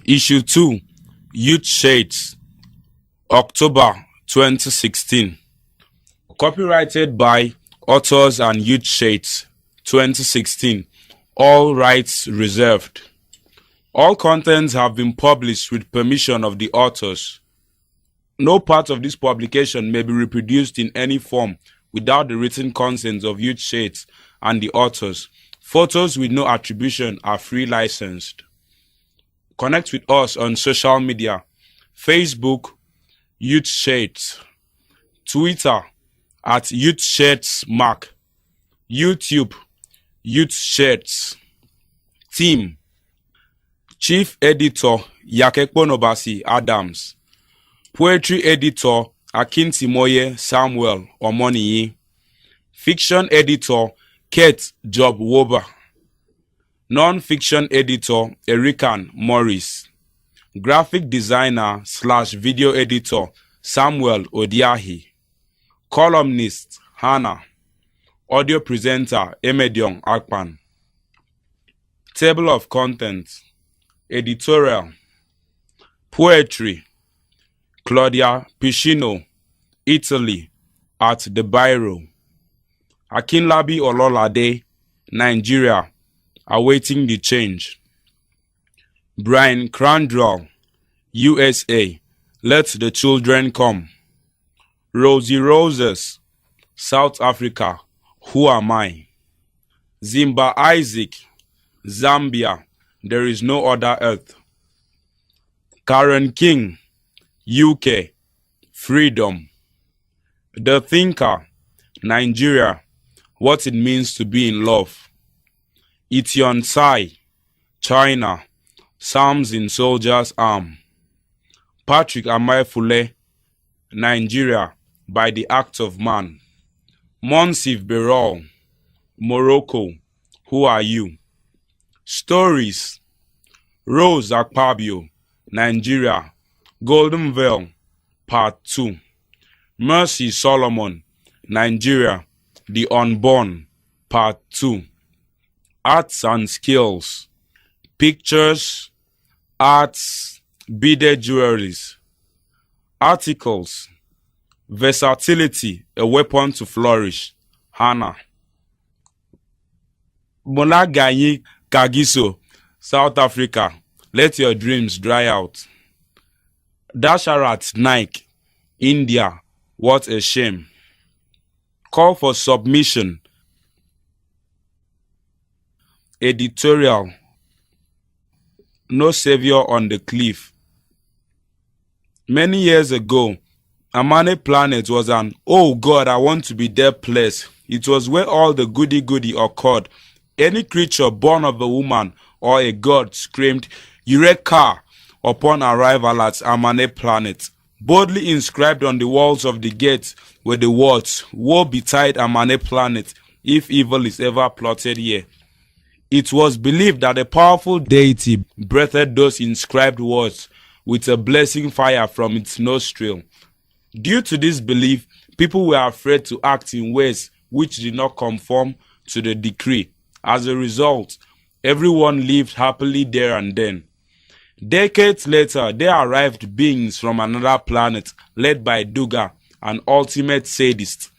Issue 2, Youth Shades, October 2016. Copyrighted by Authors and Youth Shades, 2016. All rights reserved. All contents have been published with permission of the authors. No part of this publication may be reproduced in any form without the written consent of Youth Shades and the authors. Photos with no attribution are free licensed. Connect with us on social media: Facebook, Youth Shades; Twitter, @Youth Shades Mark; YouTube, Youth Shades. Team: Chief Editor Yakekponobasi Adams; Poetry Editor Akintimoye Samuel Omoniyi; Fiction Editor Kate Job Woba; Non-Fiction Editor Erican Morris; Graphic Designer / Video Editor Samuel Odiahi; Columnist Hannah; Audio Presenter Emediong Akpan. Table of Contents: Editorial. Poetry: Claudia Piscino, Italy, at the Biro. Akinlabi Ololade, Nigeria, awaiting the change. Brian Crandall, USA, Let the Children Come. Rosie Roses, South Africa, Who Am I? Zimba Isaac, Zambia, There is No Other Earth. Karen King, UK, Freedom. The Thinker, Nigeria, What It Means to Be in Love. Itian Tsai, China, Psalms in Soldier's Arm. Patrick Amaefule, Nigeria, By the Act of Man. Monsif Berol, Morocco, Who Are You? Stories: Rose Akpabio, Nigeria, Golden Veil, Part 2. Mercy Solomon, Nigeria, The Unborn, Part 2. Arts and Skills: Pictures, Arts, Beaded Jewelries. Articles: Versatility, A Weapon to Flourish, Hannah. Monagayi Kagiso, South Africa, Let Your Dreams Dry Out. Dasharat Naik, India, What a Shame. Call for submission. Editorial: No Savior on the Cliff. Many years ago, Amane Planet was an "oh God, I want to be there" place. It was where all the goody-goody occurred. Any creature born of a woman or a god screamed "Eureka" upon arrival at Amane Planet. Boldly inscribed on the walls of the gate were the words, "Woe betide Amane Planet if evil is ever plotted here." It was believed that a powerful deity breathed those inscribed words with a blessing fire from its nostril. Due to this belief, people were afraid to act in ways which did not conform to the decree. As a result, everyone lived happily there and then. Decades later, there arrived beings from another planet led by Duga, an ultimate sadist.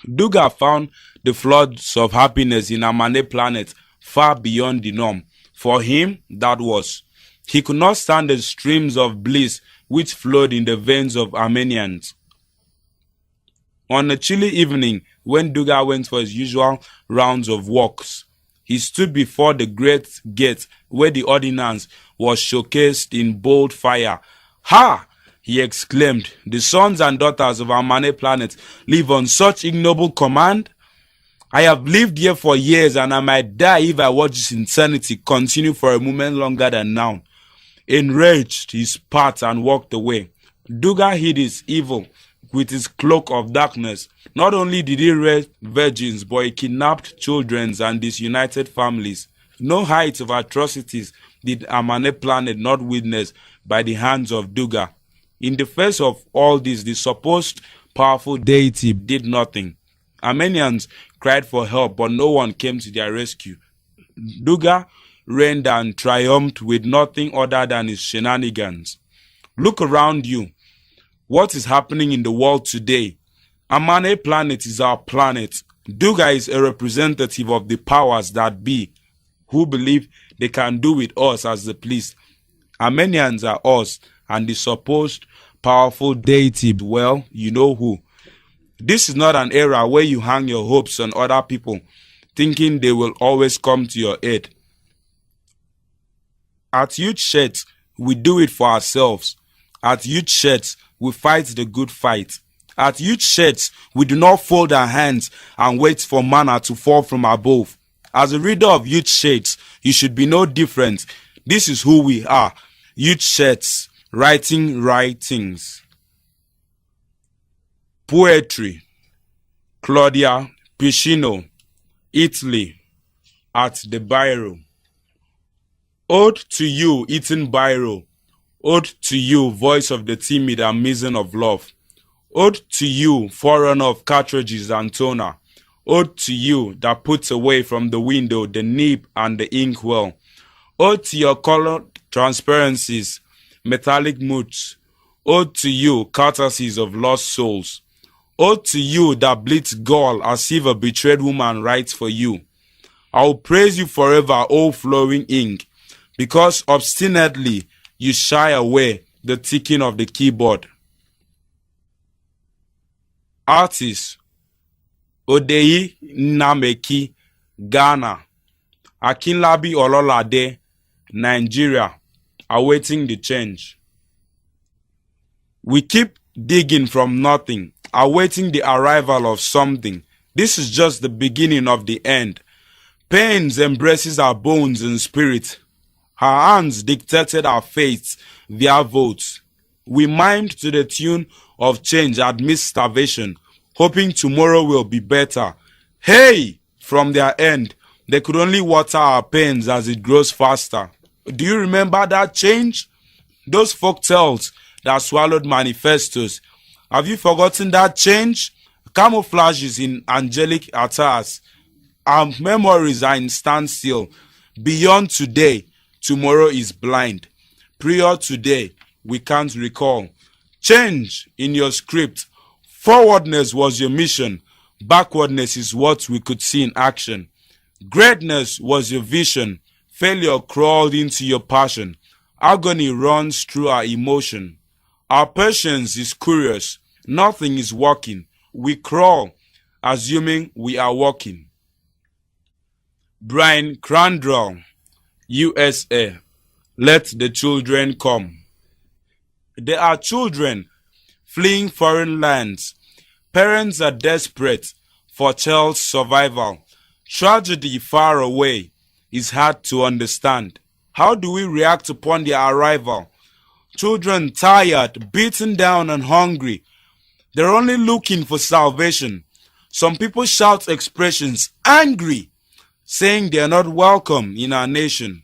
Duga found the floods of happiness in Amane Planet far beyond the norm. For him, that was. He could not stand the streams of bliss which flowed in the veins of Armenians. On a chilly evening, when Duga went for his usual rounds of walks, he stood before the great gate where the ordinance was showcased in bold fire. "Ha!" he exclaimed, "the sons and daughters of Amane Planet live on such ignoble command? I have lived here for years, and I might die if I watch this insanity continue for a moment longer than now." Enraged, he spat and walked away. Duga hid his evil with his cloak of darkness. Not only did he rape virgins, but he kidnapped children and disunited families. No height of atrocities did Amane Planet not witness by the hands of Duga. In the face of all this, the supposed powerful deity did nothing. Armenians cried for help, but no one came to their rescue. Duga reigned and triumphed with nothing other than his shenanigans. Look around you. What is happening in the world today? Amane planet is our planet. Duga is a representative of the powers that be, who believe they can do with us as they please. Armenians are us, and the supposed powerful deity, well, you know who. This is not an era where you hang your hopes on other people, thinking they will always come to your aid. At Youth Sheds, we do it for ourselves. At Youth Sheds, we fight the good fight. At Youth Sheds, we do not fold our hands and wait for manna to fall from above. As a reader of Youth Sheds, you should be no different. This is who we are. Youth Sheds, writing writings. Poetry. Claudia Piscino, Italy, at the Biro. Ode to you, Eaton Biro. Ode to you, voice of the timid and mizzen of love. Ode to you, forerunner of cartridges and toner. Ode to you that puts away from the window the nib and the inkwell. Ode to your colored transparencies, metallic moods. Ode to you, courtesies of lost souls. Ode to you that bleeds gall as if a betrayed woman writes for you. I will praise you forever, O flowing ink, because obstinately you shy away the ticking of the keyboard. Artist Odeyi Nnameki, Ghana. Akinlabi Ololade, Nigeria, awaiting the change. We keep digging from nothing, awaiting the arrival of something. This is just the beginning of the end. Pains embraces our bones and spirit. Her hands dictated our fates via votes. We mimed to the tune of change amidst starvation, hoping tomorrow will be better. Hey! From their end, they could only water our pains as it grows faster. Do you remember that change? Those folktales that swallowed manifestos. Have you forgotten that change? Camouflages in angelic attires. Our memories are in standstill. Beyond today, tomorrow is blind. Prior today, we can't recall. Change in your script. Forwardness was your mission. Backwardness is what we could see in action. Greatness was your vision. Failure crawled into your passion. Agony runs through our emotion. Our patience is curious. Nothing is working. We crawl, assuming we are walking. Brian Crandall, USA. Let the children come. There are children fleeing foreign lands. Parents are desperate for child's survival. Tragedy far away is hard to understand. How do we react upon their arrival? Children tired, beaten down and hungry. They're only looking for salvation. Some people shout expressions, angry, saying they are not welcome in our nation.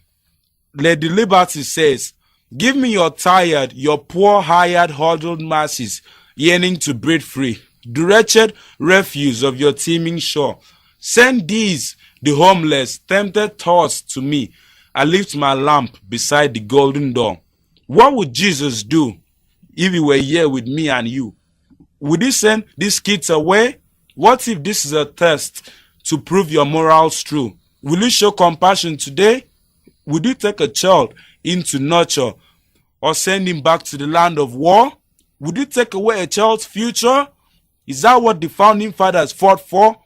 Lady Liberty says, give me your tired, your poor, hired, huddled masses, yearning to breathe free. The wretched refuse of your teeming shore. Send these, the homeless, tempted thoughts to me. I lift my lamp beside the golden door. What would Jesus do if he were here with me and you? Would he send these kids away? What if this is a test to prove your morals true? Will you show compassion today? Would you take a child into nurture or send him back to the land of war? Would you take away a child's future? Is that what the founding fathers fought for?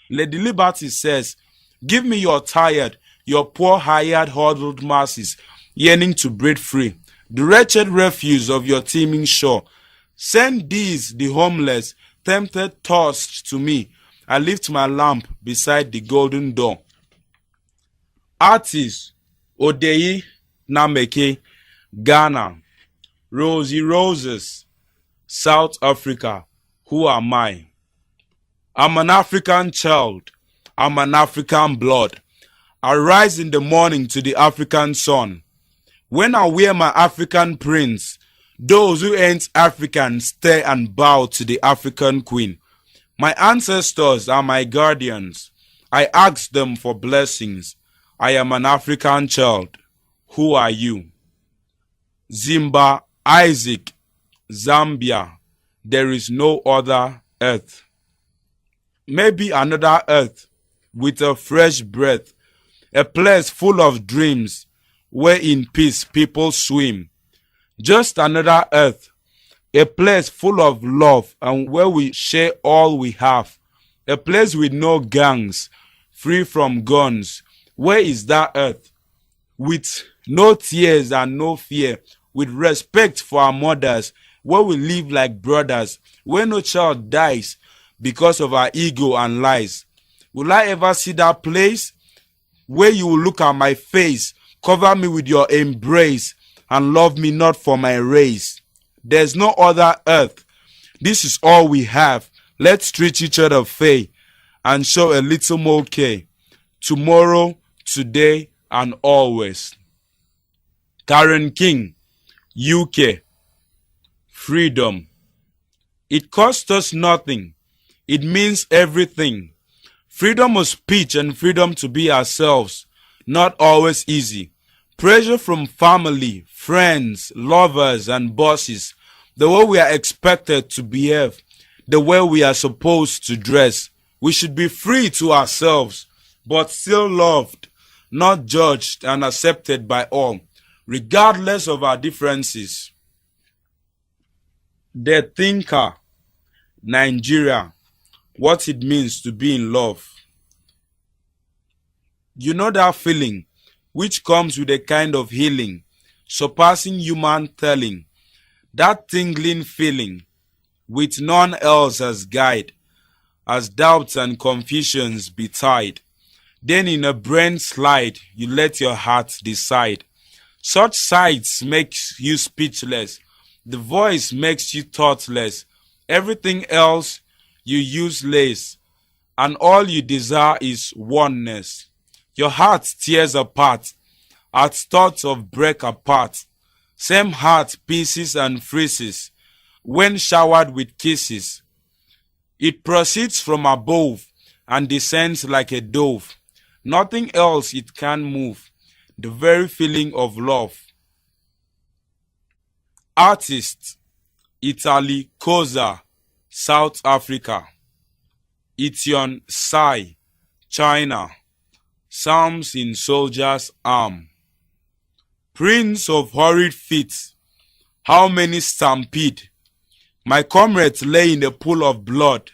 Lady Liberty says, give me your tired, your poor, hired, huddled masses, yearning to breathe free, the wretched refuse of your teeming shore. Send these, the homeless, tempted thirst to me. I lift my lamp beside the golden door. Artist Odeyi Nnameki, Ghana. Rosie Roses, South Africa. Who am I? I'm an African child. I'm an African blood. I rise in the morning to the African sun. When I wear my African prints, those who ain't African stare and bow to the African queen. My ancestors are my guardians. I ask them for blessings. I am an African child. Who are you? Zimba, Isaac, Zambia. There is no other earth. Maybe another earth with a fresh breath, a place full of dreams where in peace people swim. Just another earth, a place full of love and where we share all we have. A place with no gangs, free from guns. Where is that earth? With no tears and no fear, with respect for our mothers, where we live like brothers, where no child dies because of our ego and lies. Will I ever see that place where you will look at my face, cover me with your embrace, and love me not for my race? There's no other earth. This is all we have. Let's treat each other fair and show a little more care. Tomorrow, today, and always. Karen King, UK. Freedom. It costs us nothing. It means everything. Freedom of speech and freedom to be ourselves. Not always easy. Pressure from family, friends, lovers, and bosses. The way we are expected to behave. The way we are supposed to dress. We should be free to ourselves, but still loved, not judged and accepted by all, regardless of our differences. The Thinker, Nigeria, what it means to be in love. You know that feeling which comes with a kind of healing, surpassing human telling. That tingling feeling with none else as guide, as doubts and confusions betide. Then in a brain slide, you let your heart decide. Such sights makes you speechless. The voice makes you thoughtless. Everything else you useless. And all you desire is oneness. Your heart tears apart at thoughts of break apart. Same heart pieces and freezes when showered with kisses. It proceeds from above and descends like a dove. Nothing else it can move. The very feeling of love. Artist, Italy, Koza, South Africa. Etienne Sai, China. Psalms in Soldier's Arm. Prince of hurried feet, how many stampede. My comrades lay in a pool of blood.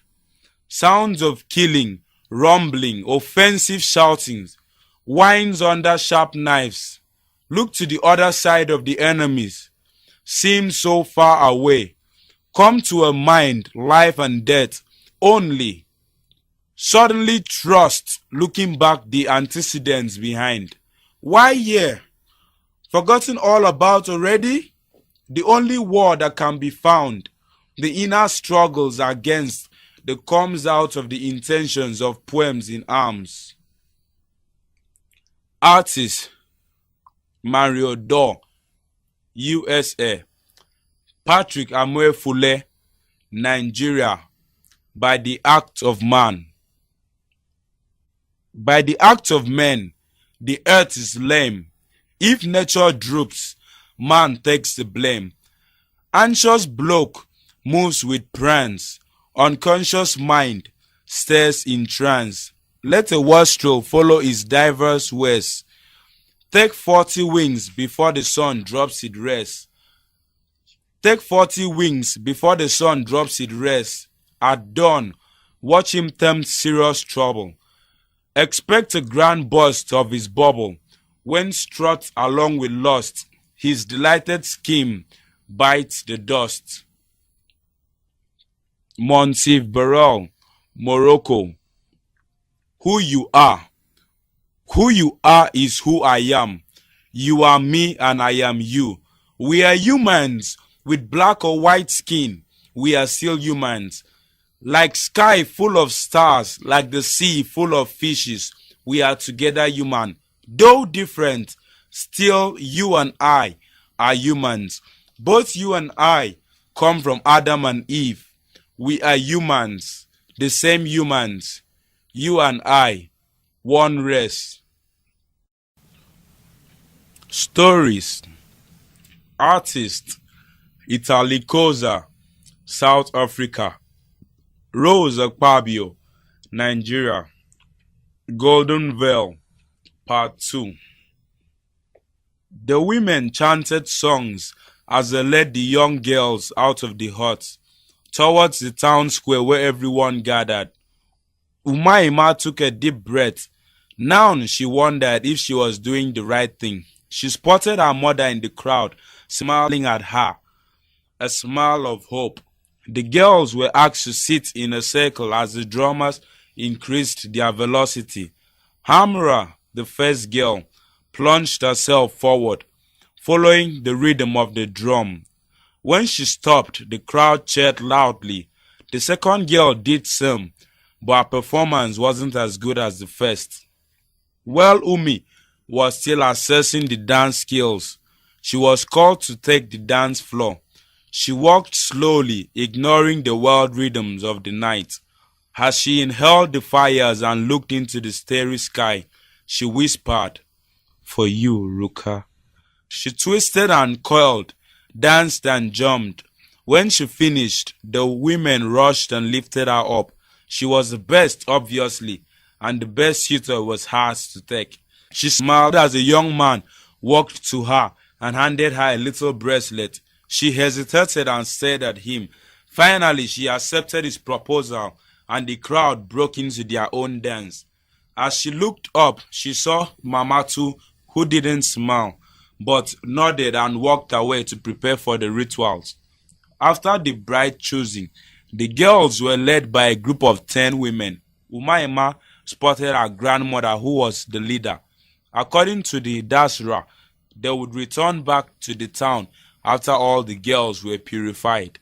Sounds of killing, rumbling, offensive shoutings, whines under sharp knives. Look to the other side of the enemies. Seem so far away. Come to a mind, life and death only. Suddenly trust, looking back the antecedents behind. Why here? Forgotten all about already? The only war that can be found, the inner struggles against, that comes out of the intentions of poems in arms. Artist, Mario Dor, USA. Patrick Amoefule, Nigeria. By the act of man. By the act of men, the earth is lame. If nature droops, man takes the blame. Anxious bloke moves with prance. Unconscious mind stares in trance. Let a wastrel follow his diverse ways. Take 40 wings before the sun drops its rest. Take 40 wings before the sun drops its rest. At dawn, watch him tempt serious trouble. Expect a grand burst of his bubble. When struts along with lust, his delighted scheme bites the dust. Monsif Barrel, Morocco. Who you are. Who you are is who I am. You are me and I am you. We are humans with black or white skin. We are still humans. Like sky full of stars, like the sea full of fishes, we are together human. Though different, still you and I are humans. Both you and I come from Adam and Eve. We are humans, the same humans. You and I, one race. Stories. Artist Italicosa, South Africa. Rose Akpabio, Nigeria. Golden Veil, Part 2. The women chanted songs as they led the young girls out of the hut towards the town square where everyone gathered. Umaima took a deep breath. Now she wondered if she was doing the right thing. She spotted her mother in the crowd, smiling at her, a smile of hope. The girls were asked to sit in a circle as the drummers increased their velocity. Hamra, the first girl, plunged herself forward, following the rhythm of the drum. When she stopped, the crowd cheered loudly. The second girl did same, but her performance wasn't as good as the first. While Umi was still assessing the dance skills, she was called to take the dance floor. She walked slowly, ignoring the wild rhythms of the night. As she inhaled the fires and looked into the starry sky, she whispered, "For you, Ruka." She twisted and coiled, danced and jumped. When she finished, the women rushed and lifted her up. She was the best, obviously, and the best suitor was hers to take. She smiled as a young man walked to her and handed her a little bracelet. She hesitated and stared at him. Finally, she accepted his proposal, and the crowd broke into their own dance. As she looked up, she saw Mamatu, who didn't smile, but nodded and walked away to prepare for the rituals. After the bride choosing, the girls were led by a group of 10 women. Umaima spotted her grandmother, who was the leader. According to the Dasra, they would return back to the town after all the girls were purified.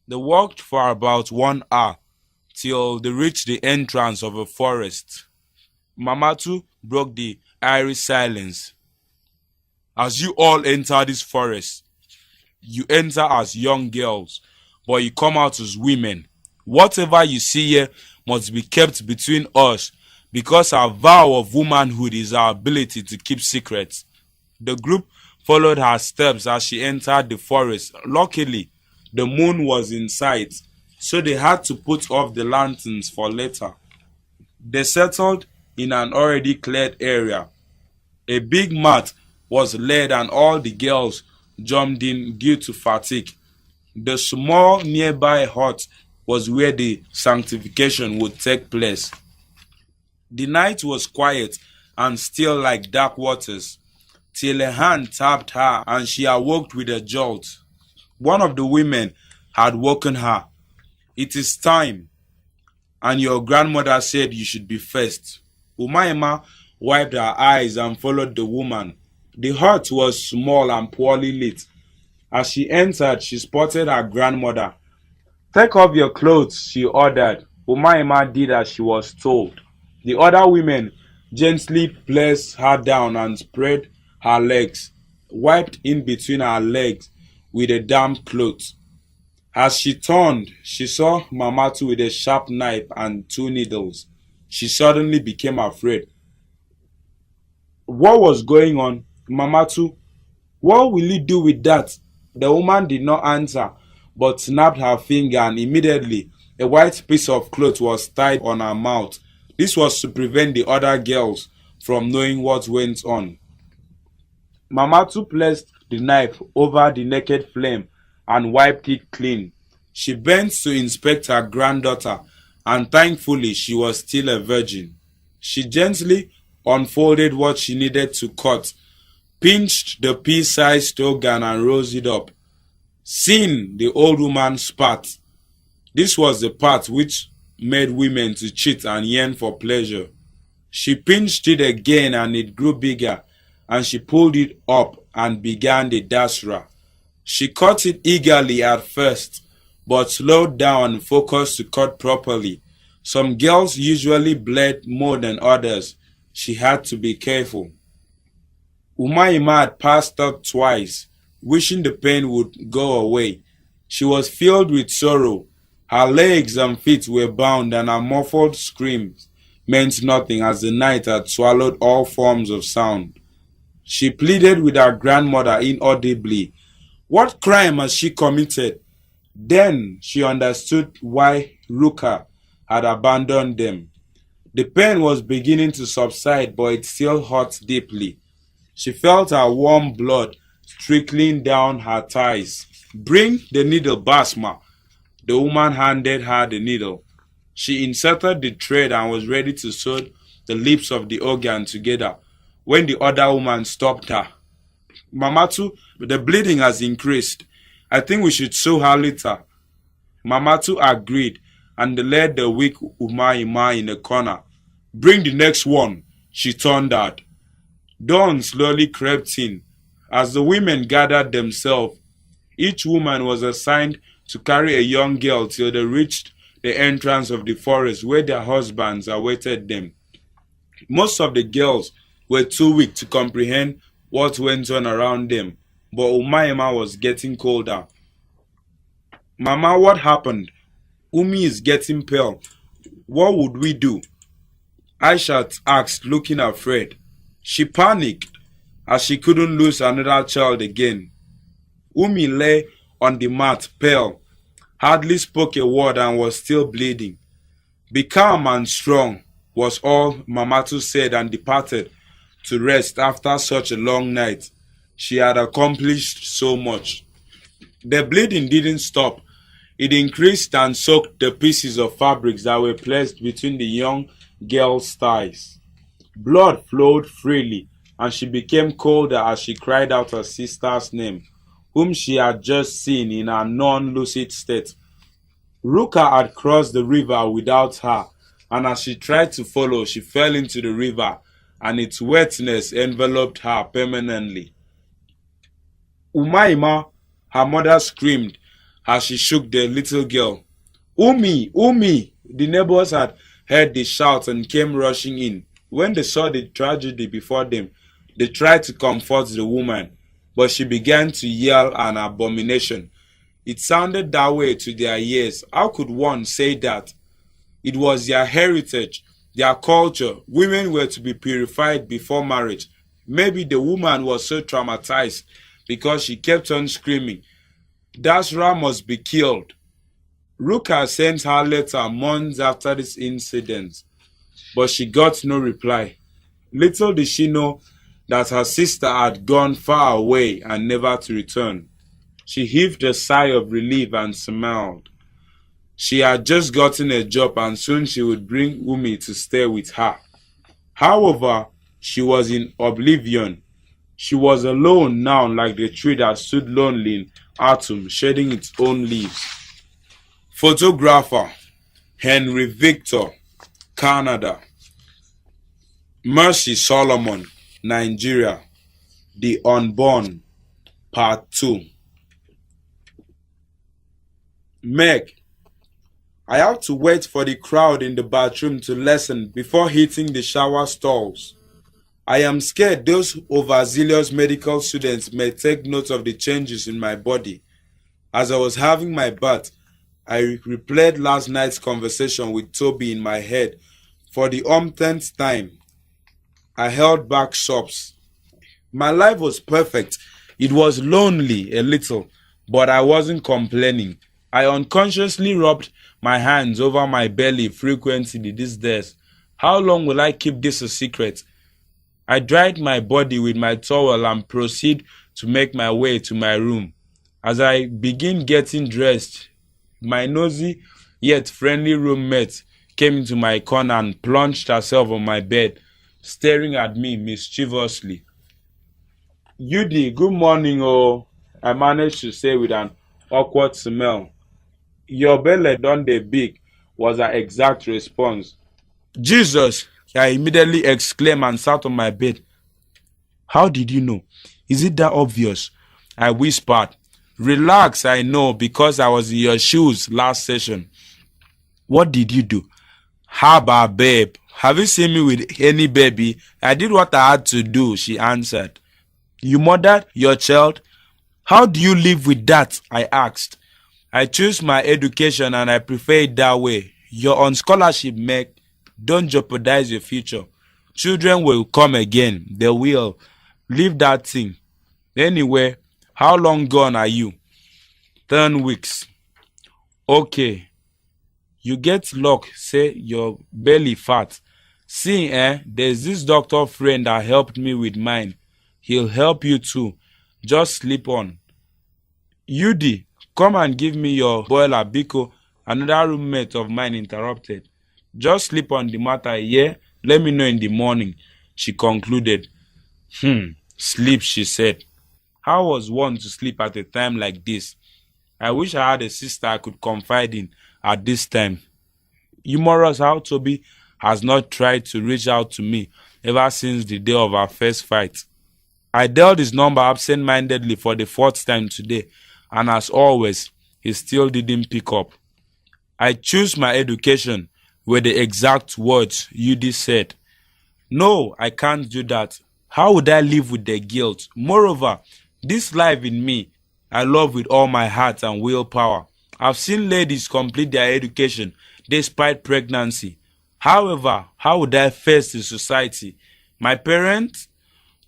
They walked for about 1 hour till they reached the entrance of a forest. Mamatu broke the eerie silence. As you all enter this forest, you enter as young girls, but you come out as women. Whatever you see here must be kept between us, because our vow of womanhood is our ability to keep secrets. The group followed her steps as she entered the forest. Luckily, the moon was in sight, so they had to put off the lanterns for later. They settled in an already cleared area. A big mat was laid and all the girls jumped in due to fatigue. The small nearby hut was where the sanctification would take place. The night was quiet and still like dark waters, till a hand tapped her and she awoke with a jolt. One of the women had woken her. "It is time, and your grandmother said you should be first." Umaima wiped her eyes and followed the woman. The hut was small and poorly lit. As she entered, she spotted her grandmother. "Take off your clothes," she ordered. Umaima did as she was told. The other women gently placed her down and spread her legs, wiped in between her legs with a damp cloth. As she turned, she saw Mamatu with a sharp knife and 2 needles. She suddenly became afraid. What was going on? "Mamatu, what will you do with that?" The woman did not answer, but snapped her finger, and immediately a white piece of cloth was tied on her mouth. This was to prevent the other girls from knowing what went on. Mamatu placed the knife over the naked flame and wiped it clean. She bent to inspect her granddaughter, and thankfully she was still a virgin. She gently unfolded what she needed to cut, pinched the pea-sized organ and rose it up. Seeing the old woman spat. This was the part which made women to cheat and yearn for pleasure. She pinched it again and it grew bigger, and she pulled it up and began the dasra. She cut it eagerly at first, but slowed down and focused to cut properly. Some girls usually bled more than others. She had to be careful. Umaima had passed out twice, wishing the pain would go away. She was filled with sorrow. Her legs and feet were bound, and her muffled screams meant nothing as the night had swallowed all forms of sound. She pleaded with her grandmother inaudibly. What crime has she committed? Then she understood why Ruka had abandoned them. The pain was beginning to subside, but it still hurt deeply. She felt her warm blood trickling down her thighs. Bring the needle, Basma. The woman handed her the needle. She inserted the thread and was ready to sew the lips of the organ together when the other woman stopped her. Mamatu, the bleeding has increased. I think we should sew her later. Mamatu agreed and led the weak Umaima in a corner. Bring the next one, she thundered. Dawn slowly crept in. As the women gathered themselves, each woman was assigned to carry a young girl till they reached the entrance of the forest where their husbands awaited them. Most of the girls were too weak to comprehend what went on around them, but Umaima was getting colder. Mama, what happened? Umi is getting pale. What would we do? Aisha asked, looking afraid. She panicked as she couldn't lose another child again. Umi lay on the mat, pale, hardly spoke a word and was still bleeding. Be calm and strong was all Mamatu said and departed to rest after such a long night. She had accomplished so much. The bleeding didn't stop. It increased and soaked the pieces of fabrics that were placed between the young girl's thighs. Blood flowed freely, and she became colder as she cried out her sister's name, whom she had just seen in a non-lucid state. Ruka had crossed the river without her, and as she tried to follow, she fell into the river, and its wetness enveloped her permanently. Umaima, her mother screamed as she shook the little girl. Umi! Umi! The neighbors had heard the shout and came rushing in. When they saw the tragedy before them, they tried to comfort the woman, but she began to yell an abomination. It sounded that way to their ears. How could one say that? It was their heritage, their culture. Women were to be purified before marriage. Maybe the woman was so traumatized because she kept on screaming, Dasra must be killed. Ruka sent her letter months after this incident, but she got no reply. Little did she know that her sister had gone far away and never to return. She heaved a sigh of relief and smiled. She had just gotten a job and soon she would bring Umi to stay with her. However, she was in oblivion. She was alone now, like the tree that stood lonely in autumn, shedding its own leaves. Photographer Henry Victor, Canada. Mercy Solomon, Nigeria. The Unborn, Part 2. Meg, I have to wait for the crowd in the bathroom to lessen before hitting the shower stalls. I am scared those overzealous medical students may take note of the changes in my body. As I was having my bath, I replayed last night's conversation with Toby in my head for the umpteenth time. I held back sobs. My life was perfect. It was lonely a little, but I wasn't complaining. I unconsciously rubbed my hands over my belly frequently these days. How long will I keep this a secret? I dried my body with my towel and proceed to make my way to my room. As I begin getting dressed, my nosy yet friendly roommate came into my corner and plunged herself on my bed, staring at me mischievously. Judy, good morning, oh, I managed to say with an awkward smile. Your belly done dey big, was her exact response. Jesus, I immediately exclaimed and sat on my bed. How did you know? Is it that obvious? I whispered. Relax, I know, because I was in your shoes last session. What did you do? Haba, babe. Have you seen me with any baby? I did what I had to do, she answered. You murdered your child? How do you live with that? I asked. I choose my education and I prefer it that way. You're on scholarship, Meg. Don't jeopardize your future. Children will come again. They will. Leave that thing. Anyway, how long gone are you? 10 weeks. Okay. You get luck, say your belly fat. See, there's this doctor friend that helped me with mine. He'll help you too. Just sleep on. Yudi, come and give me your boiler, Biko. Another roommate of mine interrupted. Just sleep on the matter, yeah? Let me know in the morning, she concluded. Sleep, she said. How was one to sleep at a time like this? I wish I had a sister I could confide in at this time. Humorous how Toby has not tried to reach out to me ever since the day of our first fight. I dialed his number absent-mindedly for the 4th time today, and as always, he still didn't pick up. I choose my education were the exact words Yudi said. No, I can't do that. How would I live with the guilt? Moreover, this life in me, I love with all my heart and willpower. I've seen ladies complete their education despite pregnancy. However, how would I face the society? My parents?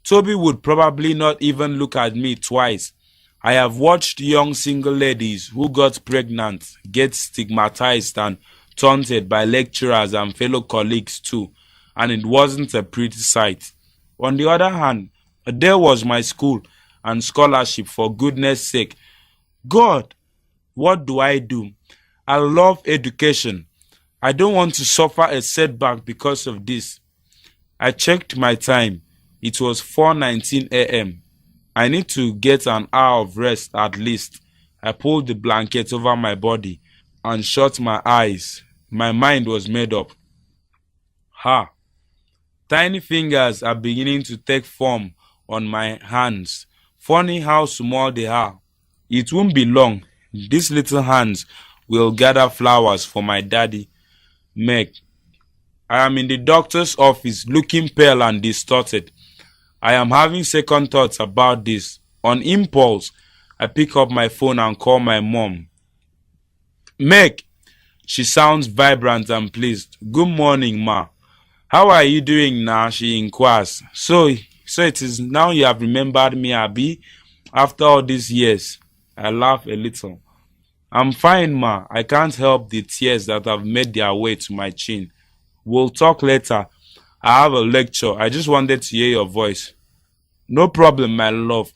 Toby would probably not even look at me twice. I have watched young single ladies who got pregnant get stigmatized and taunted by lecturers and fellow colleagues too, and it wasn't a pretty sight. On the other hand, there was my school and scholarship, for goodness sake. God, what do? I love education. I don't want to suffer a setback because of this. I checked my time. It was 4:19 a.m. I need to get an hour of rest at least. I pulled the blanket over my body and shut my eyes. My mind was made up. Tiny fingers are beginning to take form on my hands. Funny how small they are. It won't be long. These little hands will gather flowers for my daddy, Meg. I am in the doctor's office looking pale and distorted. I am having second thoughts about this. On impulse, I pick up my phone and call my mom. Meg, she sounds vibrant and pleased. Good morning, ma. How are you doing now? She inquires. So it is now you have remembered me, Abby, after all these years. I laugh a little. I'm fine, ma. I can't help the tears that have made their way to my chin. We'll talk later. I have a lecture. I just wanted to hear your voice. No problem, my love.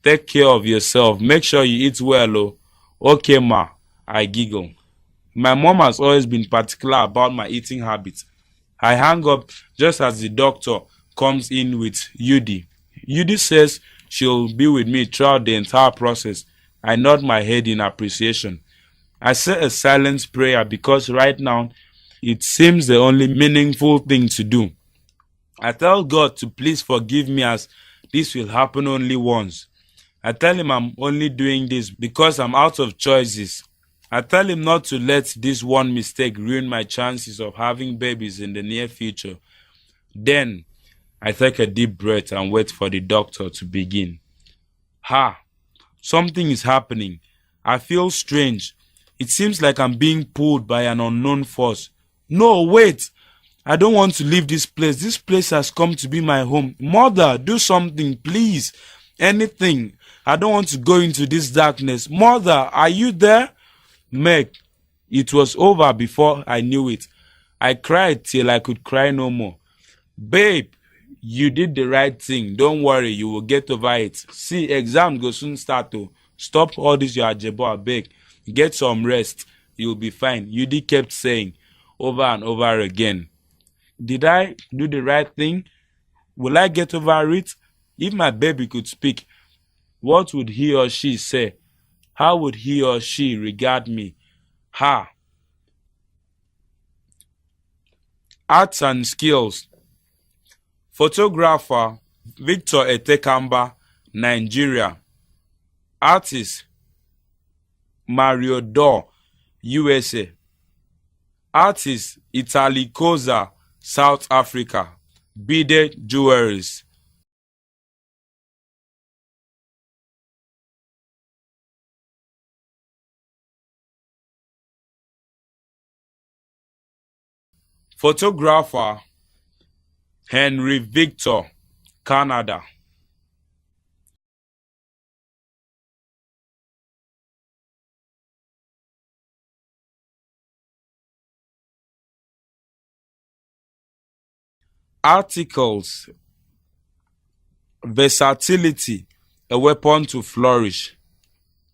Take care of yourself. Make sure you eat well, oh. Okay, ma. I giggle. My mom has always been particular about my eating habits. I hang up just as the doctor comes in with Yudi. Yudi says she'll be with me throughout the entire process. I nod my head in appreciation. I say a silent prayer because right now it seems the only meaningful thing to do. I tell God to please forgive me as this will happen only once. I tell him I'm only doing this because I'm out of choices. I tell him not to let this one mistake ruin my chances of having babies in the near future. Then I take a deep breath and wait for the doctor to begin. Something is happening. I feel strange. It seems like I'm being pulled by an unknown force. No, wait. I don't want to leave this place. This place has come to be my home. Mother, do something, please. Anything. I don't want to go into this darkness. Mother, are you there? Meg, it was over before I knew it. I cried till I could cry no more. Babe, you did the right thing. Don't worry, you will get over it. See, exam go soon start to. Stop all this your ajebo, beg. Get some rest. You'll be fine. Yudi kept saying over and over again. Did I do the right thing? Will I get over it? If my baby could speak, what would he or she say? How would he or she regard me? Arts and skills. Photographer Victor Etekamba, Nigeria. Artist Mario Dor, USA. Artist Italy Koza, South Africa. Bide Jewelries. Photographer Henry Victor, Canada. Articles: versatility, a weapon to flourish.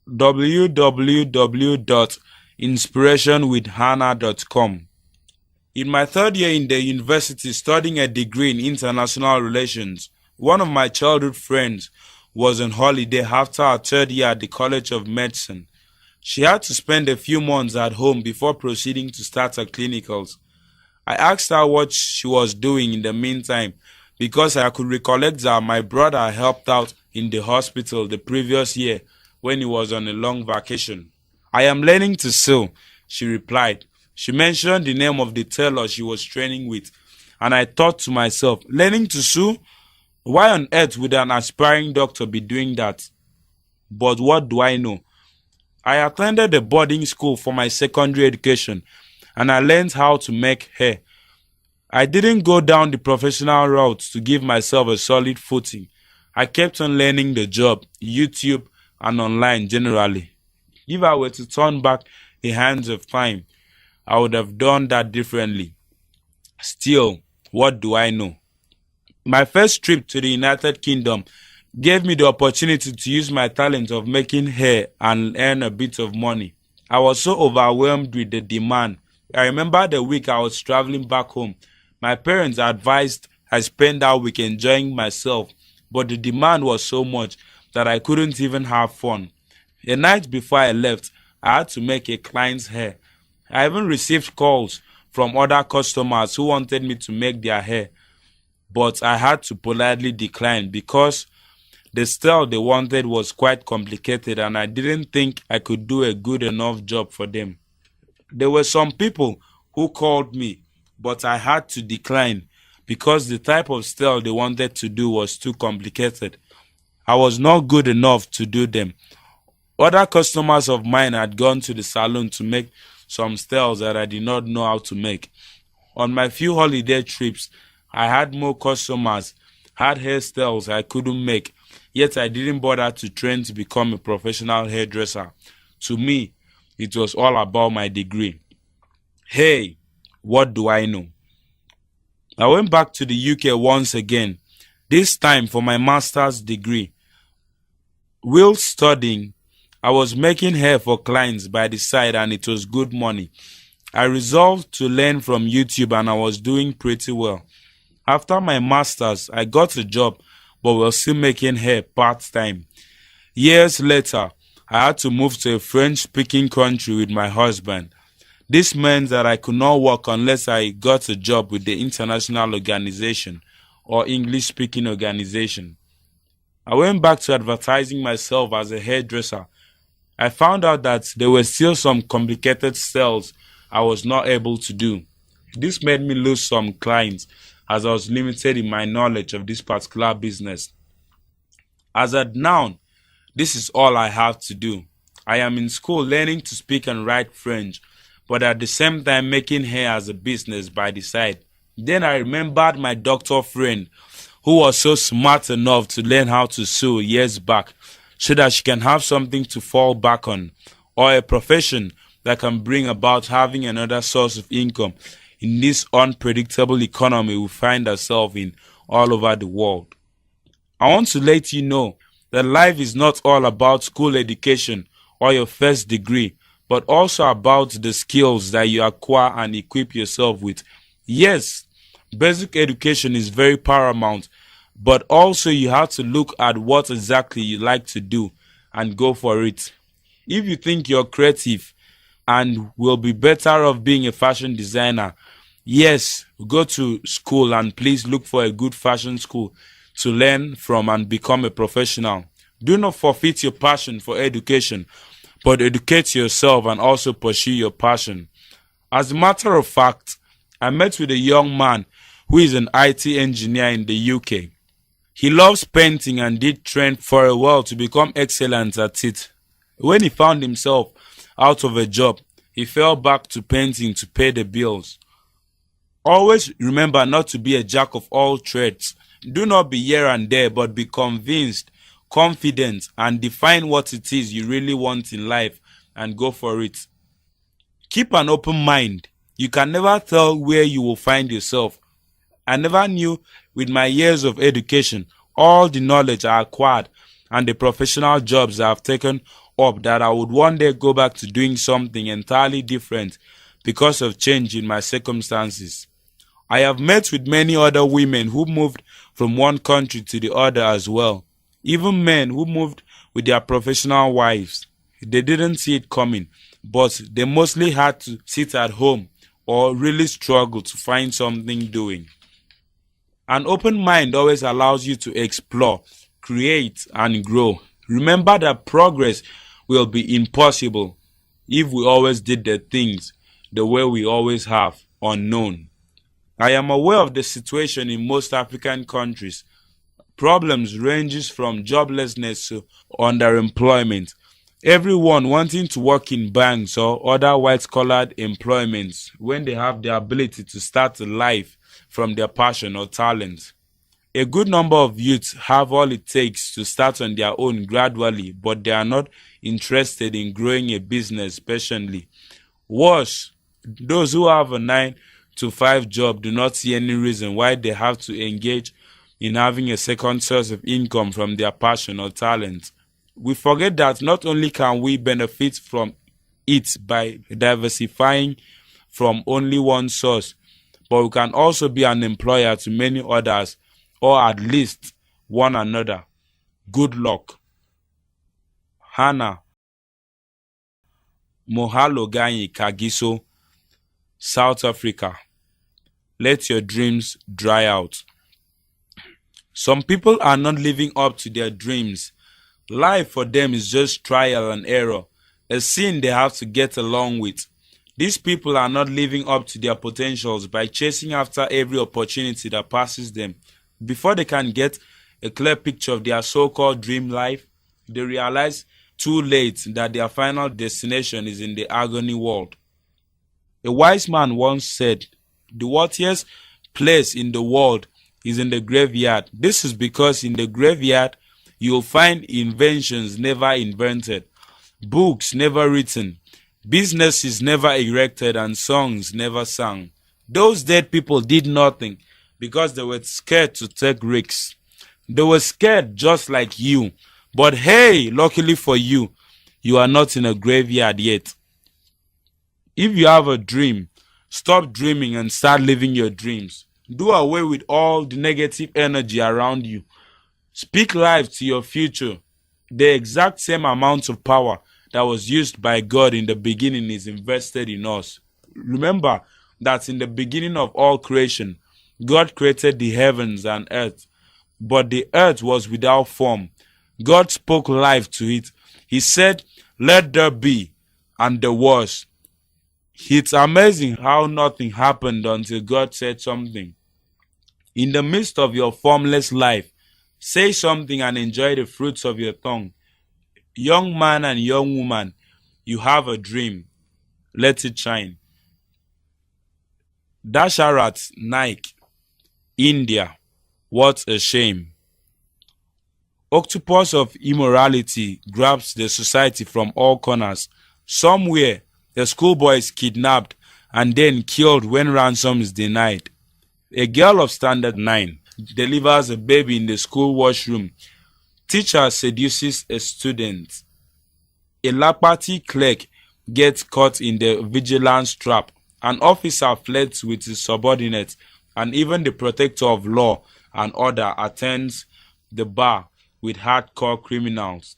www.inspirationwithhannah.com. In my third year in the university studying a degree in international relations, one of my childhood friends was on holiday after her third year at the College of Medicine. She had to spend a few months at home before proceeding to start her clinicals. I asked her what she was doing in the meantime because I could recollect that my brother helped out in the hospital the previous year when he was on a long vacation. "I am learning to sew," she replied. She mentioned the name of the tailor she was training with, and I thought to myself, learning to sew? Why on earth would an aspiring doctor be doing that? But what do I know? I attended a boarding school for my secondary education, and I learned how to make hair. I didn't go down the professional route to give myself a solid footing. I kept on learning the job, YouTube, and online generally. If I were to turn back the hands of time, I would have done that differently. Still, what do I know? My first trip to the United Kingdom gave me the opportunity to use my talent of making hair and earn a bit of money. I was so overwhelmed with the demand. I remember the week I was traveling back home. My parents advised I spend that week enjoying myself, but the demand was so much that I couldn't even have fun. The night before I left, I had to make a client's hair. I even received calls from other customers who wanted me to make their hair, but I had to politely decline because the style they wanted was quite complicated and I didn't think I could do a good enough job for them. There were some people who called me, but I had to decline because the type of style they wanted to do was too complicated. I was not good enough to do them. Other customers of mine had gone to the salon to make some styles that I did not know how to make. On my few holiday trips, I had more customers, had hairstyles I couldn't make, yet I didn't bother to train to become a professional hairdresser. To me, it was all about my degree. Hey, what do I know? I went back to the UK once again, this time for my master's degree. While studying, I was making hair for clients by the side and it was good money. I resolved to learn from YouTube and I was doing pretty well. After my master's, I got a job but was still making hair part-time. Years later, I had to move to a French-speaking country with my husband. This meant that I could not work unless I got a job with the international organization or English-speaking organization. I went back to advertising myself as a hairdresser. I found out that there were still some complicated styles I was not able to do. This made me lose some clients as I was limited in my knowledge of this particular business. As at now, this is all I have to do. I am in school learning to speak and write French, but at the same time making hair as a business by the side. Then I remembered my doctor friend who was so smart enough to learn how to sew years back, so that she can have something to fall back on, or a profession that can bring about having another source of income in this unpredictable economy we find ourselves in all over the world. I want to let you know that life is not all about school education or your first degree, but also about the skills that you acquire and equip yourself with. Yes, basic education is very paramount, but also you have to look at what exactly you like to do and go for it. If you think you're creative and will be better off being a fashion designer, yes, go to school and please look for a good fashion school to learn from and become a professional. Do not forfeit your passion for education, but educate yourself and also pursue your passion. As a matter of fact, I met with a young man who is an IT engineer in the UK. He loves painting and did train for a while to become excellent at it. When he found himself out of a job, he fell back to painting to pay the bills. Always remember not to be a jack of all trades. Do not be here and there, but be convinced, confident, and define what it is you really want in life and go for it. Keep an open mind. You can never tell where you will find yourself. I never knew with my years of education, all the knowledge I acquired, and the professional jobs I have taken up that I would one day go back to doing something entirely different because of change in my circumstances. I have met with many other women who moved from one country to the other as well. Even men who moved with their professional wives. They didn't see it coming, but they mostly had to sit at home or really struggle to find something doing. An open mind always allows you to explore, create, and grow. Remember that progress will be impossible if we always did the things the way we always have, unknown. I am aware of the situation in most African countries. Problems ranges from joblessness to underemployment. Everyone wanting to work in banks or other white-collared employments when they have the ability to start a life from their passion or talent. A good number of youths have all it takes to start on their own gradually, but they are not interested in growing a business patiently. Worse, those who have a 9 to 5 job do not see any reason why they have to engage in having a second source of income from their passion or talent. We forget that not only can we benefit from it by diversifying from only one source, but we can also be an employer to many others, or at least one another. Good luck. Hannah Mohaloganyi Kagiso, South Africa. Let your dreams dry out. Some people are not living up to their dreams. Life for them is just trial and error, a sin they have to get along with. These people are not living up to their potentials by chasing after every opportunity that passes them. Before they can get a clear picture of their so-called dream life, they realize too late that their final destination is in the agony world. A wise man once said, "The worthiest place in the world is in the graveyard." This is because in the graveyard, you'll find inventions never invented, books never written, businesses never erected, and songs never sung. Those dead people did nothing because they were scared to take risks. They were scared just like you. But hey, luckily for you, you are not in a graveyard yet. If you have a dream, stop dreaming and start living your dreams. Do away with all the negative energy around you. Speak life to your future. The exact same amount of power that was used by God in the beginning is invested in us. Remember that in the beginning of all creation, God created the heavens and earth, but the earth was without form. God spoke life to it. He said, "Let there be," and there was. It's amazing how nothing happened until God said something. In the midst of your formless life, say something and enjoy the fruits of your tongue. Young man and young woman, you have a dream. Let it shine. Dasharat Naik, India. What a shame. Octopus of immorality grabs the society from all corners. Somewhere, the schoolboy is kidnapped and then killed when ransom is denied. A girl of standard 9 delivers a baby in the school washroom. Teacher seduces a student. A Lapati clerk gets caught in the vigilance trap. An officer flirts with his subordinates, and even the protector of law and order attends the bar with hardcore criminals.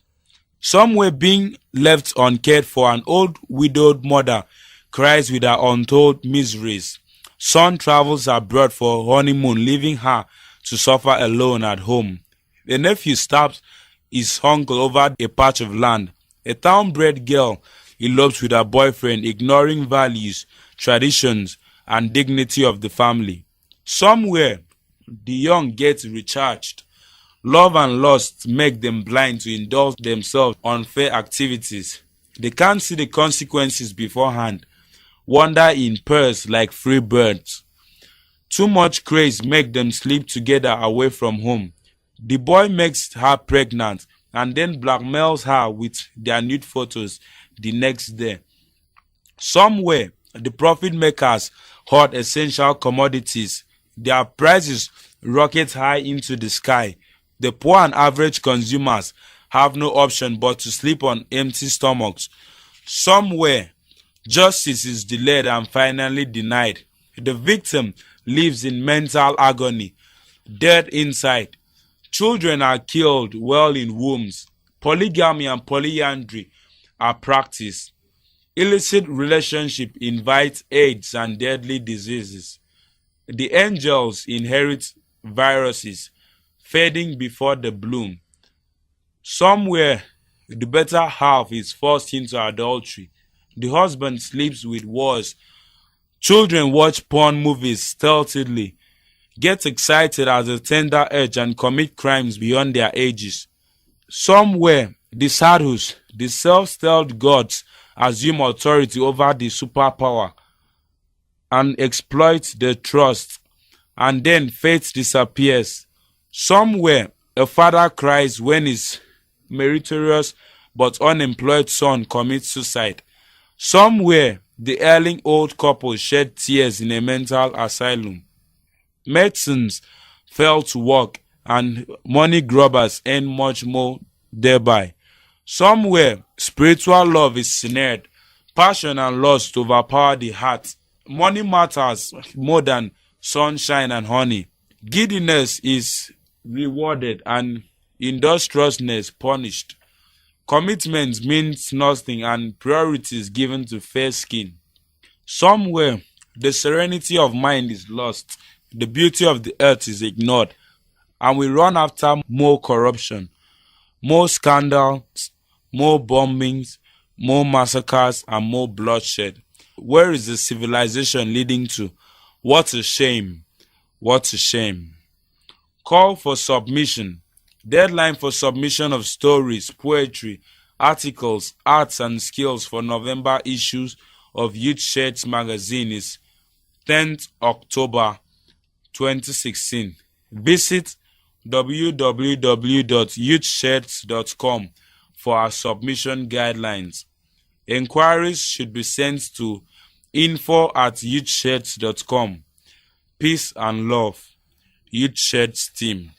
Some were being left uncared for. An old widowed mother cries with her untold miseries. Son travels abroad for honeymoon, leaving her to suffer alone at home. The nephew stabs his uncle over a patch of land. A town-bred girl elopes with her boyfriend, ignoring values, traditions, and dignity of the family. Somewhere, the young get recharged. Love and lust make them blind to indulge themselves in unfair activities. They can't see the consequences beforehand. Wander in pairs like free birds. Too much craze make them sleep together away from home. The boy makes her pregnant and then blackmails her with their nude photos the next day. Somewhere, the profit makers hoard essential commodities. Their prices rocket high into the sky. The poor and average consumers have no option but to sleep on empty stomachs. Somewhere, justice is delayed and finally denied. The victim lives in mental agony, dead inside. Children are killed while in wombs. Polygamy and polyandry are practiced. Illicit relationship invites AIDS and deadly diseases. The angels inherit viruses, fading before the bloom. Somewhere, the better half is forced into adultery. The husband sleeps with wives. Children watch porn movies stealthily, get excited at the tender age, and commit crimes beyond their ages. Somewhere, the sadhus, the self-styled gods, assume authority over the superpower and exploit the trust, and then faith disappears. Somewhere, a father cries when his meritorious but unemployed son commits suicide. Somewhere, the ailing old couple shed tears in a mental asylum. Medicines fail to work, and money grubbers earn much more thereby. Somewhere, spiritual love is snared. Passion and lust overpower the heart. Money matters more than sunshine and honey. Giddiness is rewarded and industriousness punished. Commitment means nothing and priority is given to fair skin. Somewhere, the serenity of mind is lost. The beauty of the earth is ignored. And we run after more corruption, more scandals, more bombings, more massacres, and more bloodshed. Where is the civilization leading to? What a shame. What a shame. Call for submission. Deadline for submission of stories, poetry, articles, arts, and skills for November issues of Youth Shirts magazine is 10th October 2016. Visit www.youthshirts.com for our submission guidelines. Enquiries should be sent to info@youthshirts.com. Peace and love. Youth Shirts team.